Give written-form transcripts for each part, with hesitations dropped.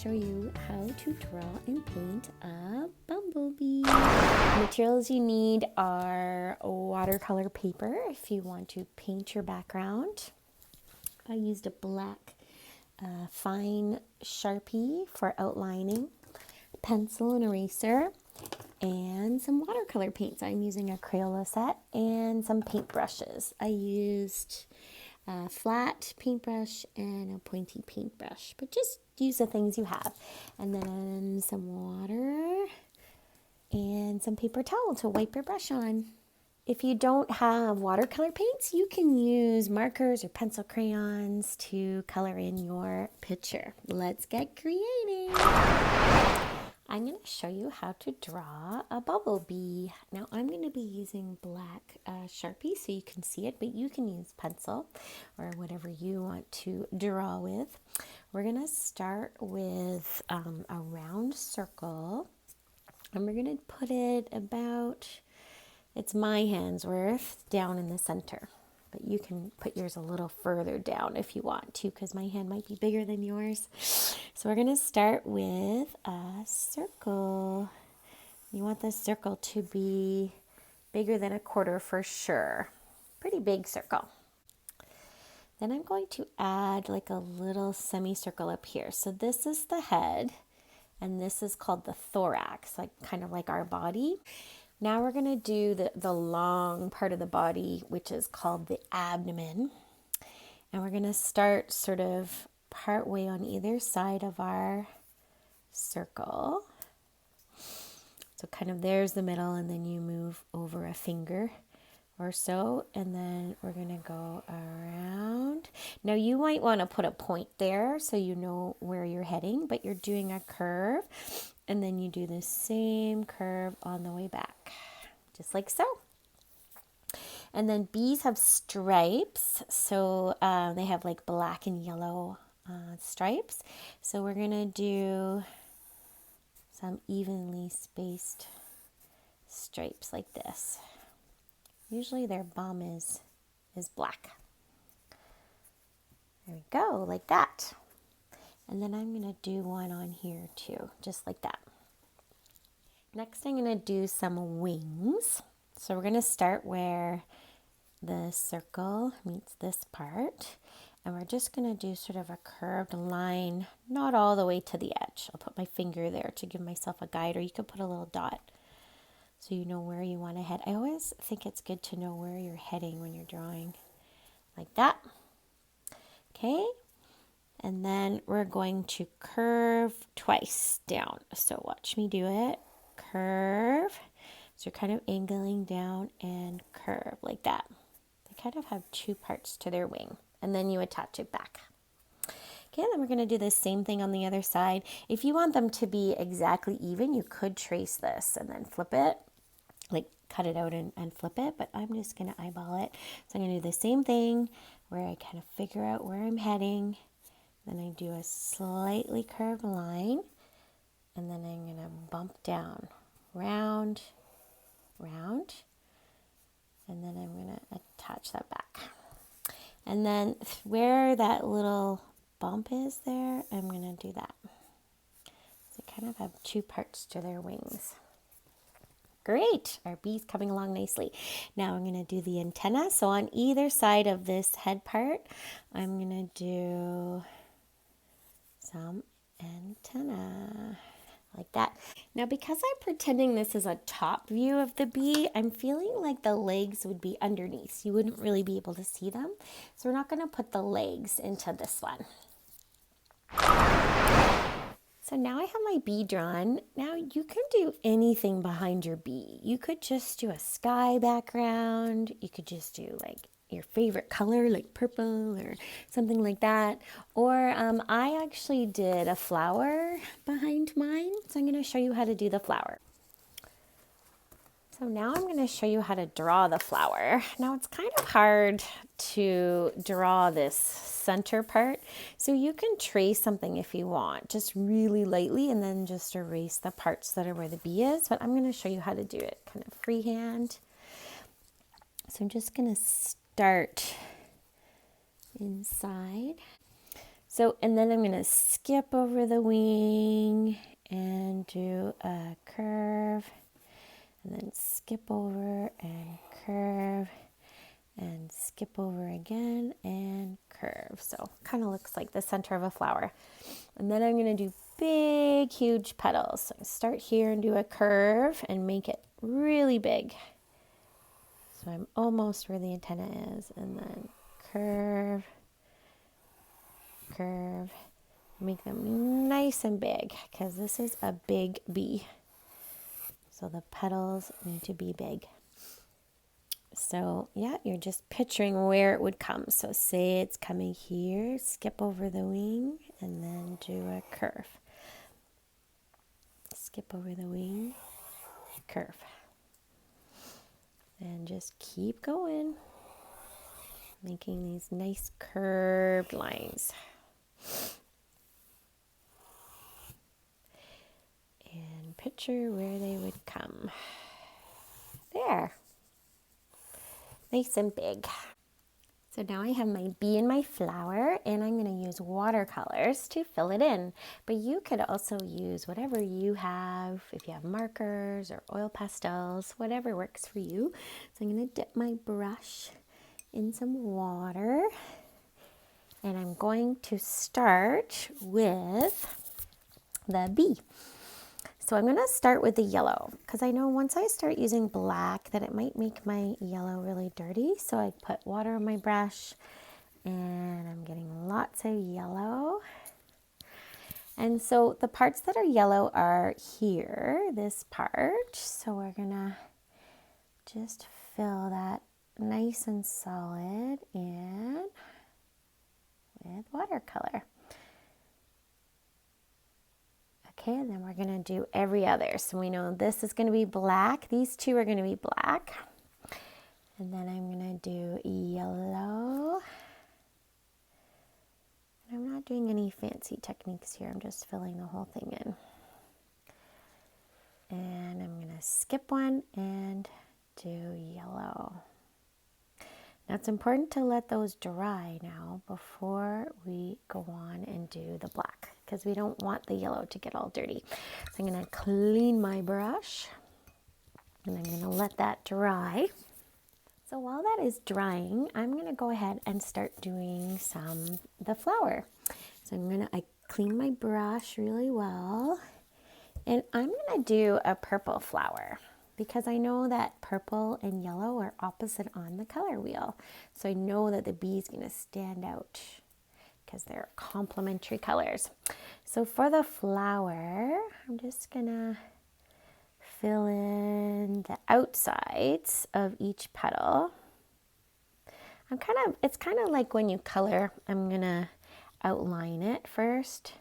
show you how to draw and paint a bumblebee. The materials you need are watercolor paper if you want to paint your background. I used a black fine Sharpie for outlining, pencil and eraser, and some watercolor paints. I'm using a Crayola set and some paintbrushes. I used a flat paintbrush and a pointy paintbrush, but just use the things you have. And then some water and some paper towel to wipe your brush on. If you don't have watercolor paints, you can use markers or pencil crayons to color in your picture. Let's get creative. I'm going to show you how to draw a bumblebee. Now I'm going to be using black Sharpie so you can see it, but you can use pencil or whatever you want to draw with. We're going to start with a round circle, and we're going to put it about, it's my hand's worth, down in the center. But you can put yours a little further down if you want to, because my hand might be bigger than yours. So we're going to start with a circle. You want the circle to be bigger than a quarter for sure. Pretty big circle. Then I'm going to add like a little semicircle up here. So this is the head, and this is called the thorax, like kind of like our body. Now we're going to do the long part of the body, which is called the abdomen. And we're going to start sort of part way on either side of our circle. So kind of there's the middle, and then you move over a finger or so, and then we're going to go around. Now you might want to put a point there so you know where you're heading, but you're doing a curve, and then you do the same curve on the way back, just like so. And then bees have stripes, so they have like black and yellow stripes. So we're going to do some evenly spaced stripes like this. Usually their bum is black. There we go, like that. And then I'm going to do one on here too, just like that. Next, I'm going to do some wings. So we're going to start where the circle meets this part. And we're just going to do sort of a curved line, not all the way to the edge. I'll put my finger there to give myself a guide, or you could put a little dot so you know where you want to head. I always think it's good to know where you're heading when you're drawing, like that. Okay. And then we're going to curve twice down. So watch me do it. Curve. So you're kind of angling down and curve like that. They kind of have two parts to their wing, and then you attach it back. Okay, then we're going to do the same thing on the other side. If you want them to be exactly even, you could trace this and then flip it, like cut it out and flip it, but I'm just going to eyeball it. So I'm going to do the same thing where I kind of figure out where I'm heading. Then I do a slightly curved line, and then I'm going to bump down, round, round, and then I'm going to attach that back. And then where that little bump is there, I'm going to do that. So kind of have two parts to their wings. Great, our bee's coming along nicely. Now I'm going to do the antenna. So on either side of this head part, I'm going to do some antenna like that. Now because I'm pretending this is a top view of the bee, I'm feeling like the legs would be underneath. You wouldn't really be able to see them. So we're not going to put the legs into this one. So now I have my bee drawn. Now you can do anything behind your bee. You could just do a sky background. You could just do like your favorite color, like purple or something like that. Or I actually did a flower behind mine. So I'm going to show you how to do the flower. So now I'm going to show you how to draw the flower. Now it's kind of hard to draw this center part. So you can trace something if you want, just really lightly, and then just erase the parts that are where the bee is. But I'm going to show you how to do it kind of freehand. So I'm just going to start inside. So, and then I'm gonna skip over the wing and do a curve, and then skip over and curve, and skip over again and curve. So kind of looks like the center of a flower. And then I'm going to do big, huge petals. So I start here and do a curve and make it really big. So I'm almost where the antenna is, and then curve, curve, make them nice and big because this is a big bee. So the petals need to be big. So yeah, you're just picturing where it would come. So say it's coming here, skip over the wing, and then do a curve. Skip over the wing, curve. And just keep going, making these nice curved lines. And picture where they would come. There. Nice and big. So now I have my bee and my flower, and I'm going to use watercolors to fill it in. But you could also use whatever you have, if you have markers or oil pastels, whatever works for you. So I'm going to dip my brush in some water, and I'm going to start with the bee. So I'm going to start with the yellow because I know once I start using black that it might make my yellow really dirty. So I put water on my brush and I'm getting lots of yellow. And so the parts that are yellow are here, this part. So we're going to just fill that nice and solid in with watercolor. Okay, and then we're going to do every other. So we know this is going to be black. These two are going to be black. And then I'm going to do yellow. And I'm not doing any fancy techniques here. I'm just filling the whole thing in. And I'm going to skip one and do yellow. Now it's important to let those dry now before we go on and do the black, because we don't want the yellow to get all dirty. So I'm going to clean my brush and I'm going to let that dry. So while that is drying, I'm going to go ahead and start doing the flower. So I clean my brush really well, and I'm going to do a purple flower because I know that purple and yellow are opposite on the color wheel. So I know that the bee is going to stand out because they're complementary colors. So for the flower, I'm just going to fill in the outsides of each petal. It's kind of like when you color, I'm going to outline it first.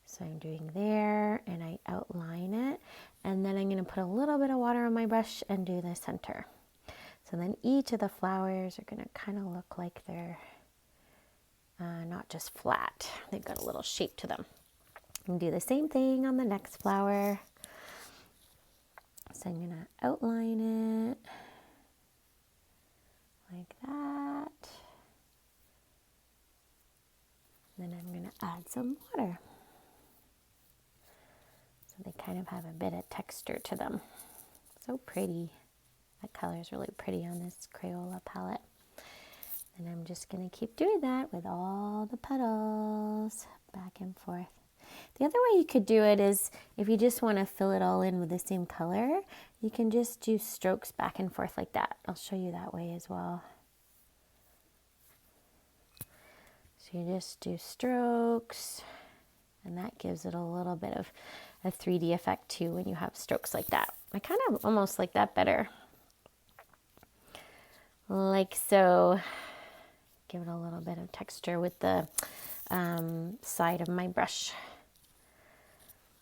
So I'm doing there and I outline it, and then I'm going to put a little bit of water on my brush and do the center. So then each of the flowers are going to kind of look like they're not just flat. They've got a little shape to them. And do the same thing on the next flower. So I'm going to outline it like that. Then I'm going to add some water. So they kind of have a bit of texture to them. So pretty. That color is really pretty on this Crayola palette. And I'm just going to keep doing that with all the petals back and forth. The other way you could do it is if you just want to fill it all in with the same color, you can just do strokes back and forth like that. I'll show you that way as well. So you just do strokes, and that gives it a little bit of a 3D effect too when you have strokes like that. I kind of almost like that better. Like so. Give it a little bit of texture with the side of my brush.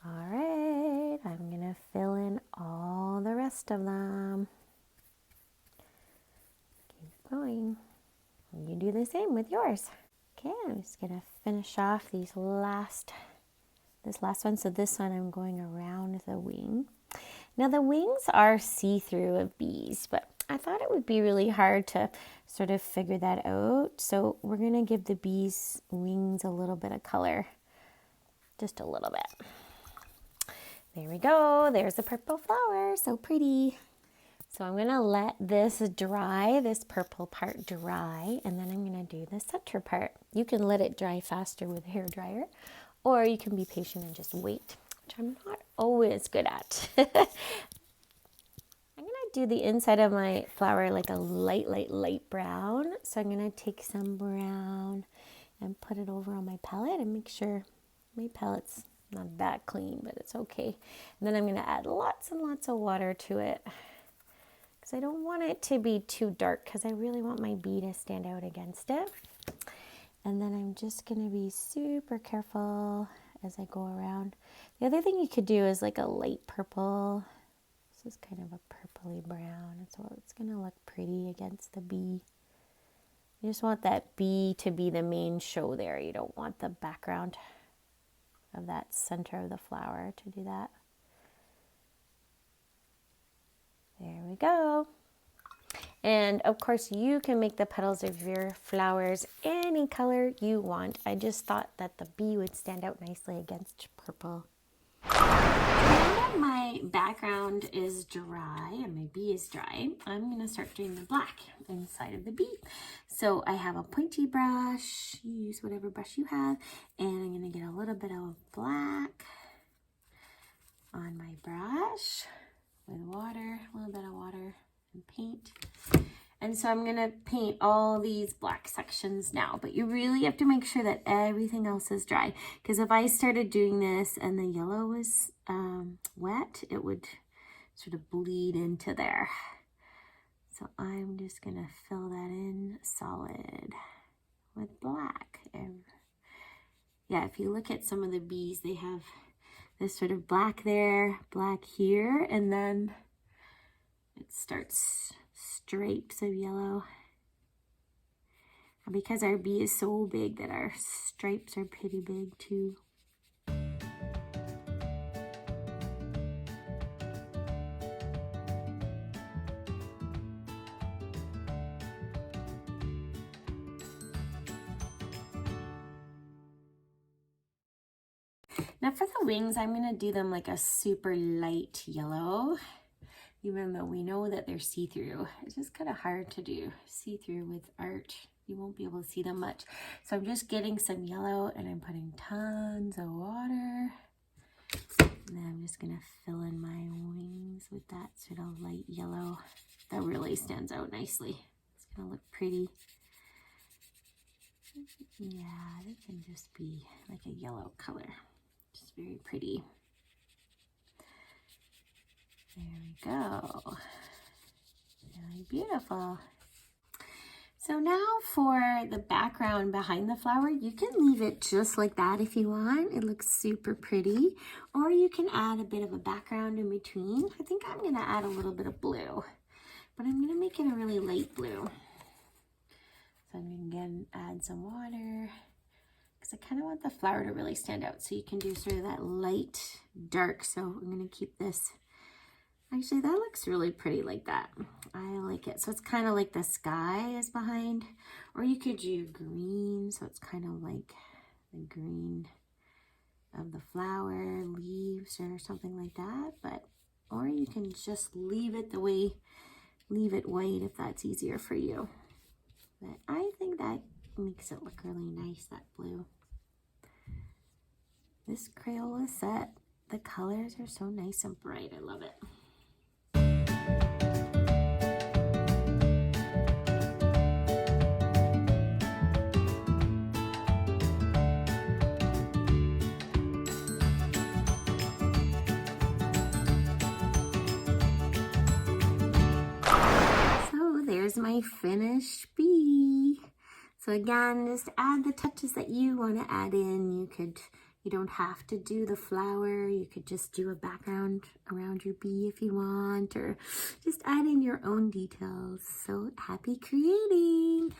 All right, I'm gonna fill in all the rest of them. Keep going. And you do the same with yours. Okay, I'm just gonna finish off this last one. So this one I'm going around the wing. Now the wings are see-through of bees, but I thought it would be really hard to sort of figure that out. So we're going to give the bee's wings a little bit of color. Just a little bit. There we go. There's the purple flower. So pretty. So I'm going to let this dry, this purple part dry, and then I'm going to do the center part. You can let it dry faster with a hairdryer, or you can be patient and just wait, which I'm not always good at. I'm going to do the inside of my flower like a light brown. So I'm going to take some brown and put it over on my palette and make sure my palette's not that clean, but it's okay. And then I'm going to add lots and lots of water to it, because I don't want it to be too dark, because I really want my bee to stand out against it. And then I'm just going to be super careful as I go around. The other thing you could do is like a light purple. This is kind of a purpley brown, and so it's going to look pretty against the bee. You just want that bee to be the main show there. You don't want the background of that center of the flower to do that. There we go. And of course you can make the petals of your flowers any color you want. I just thought that the bee would stand out nicely against purple. Now that my background is dry and my bee is dry, I'm going to start doing the black inside of the bee. So I have a pointy brush. You use whatever brush you have, and I'm going to get a little bit of black on my brush with water, a little bit of water and paint. And so I'm going to paint all these black sections now, but you really have to make sure that everything else is dry, because if I started doing this and the yellow was wet, it would sort of bleed into there. So I'm just going to fill that in solid with black. And yeah, if you look at some of the bees, they have this sort of black there, black here, and then it starts stripes of yellow. And because our bee is so big that our stripes are pretty big too. Now for the wings, I'm going to do them like a super light yellow, even though we know that they're see-through. It's just kind of hard to do see-through with art. You won't be able to see them much. So I'm just getting some yellow and I'm putting tons of water. And then I'm just going to fill in my wings with that sort of light yellow. That really stands out nicely. It's going to look pretty. Yeah, they can just be like a yellow color. Just very pretty. There we go. Really beautiful. So now for the background behind the flower, you can leave it just like that if you want. It looks super pretty. Or you can add a bit of a background in between. I think I'm going to add a little bit of blue, but I'm going to make it a really light blue. So I'm going to again add some water, because I kind of want the flower to really stand out. So you can do sort of that light dark. So I'm going to keep this. Actually, that looks really pretty like that. I like it. So it's kind of like the sky is behind, or you could do green. So it's kind of like the green of the flower, leaves or something like that. But, or you can just leave it the way, leave it white if that's easier for you. But I think that makes it look really nice, that blue. This Crayola set, the colors are so nice and bright. I love it. There's my finished bee. So again, just add the touches that you want to add in. You don't have to do the flower. You could just do a background around your bee if you want, or just add in your own details. So happy creating!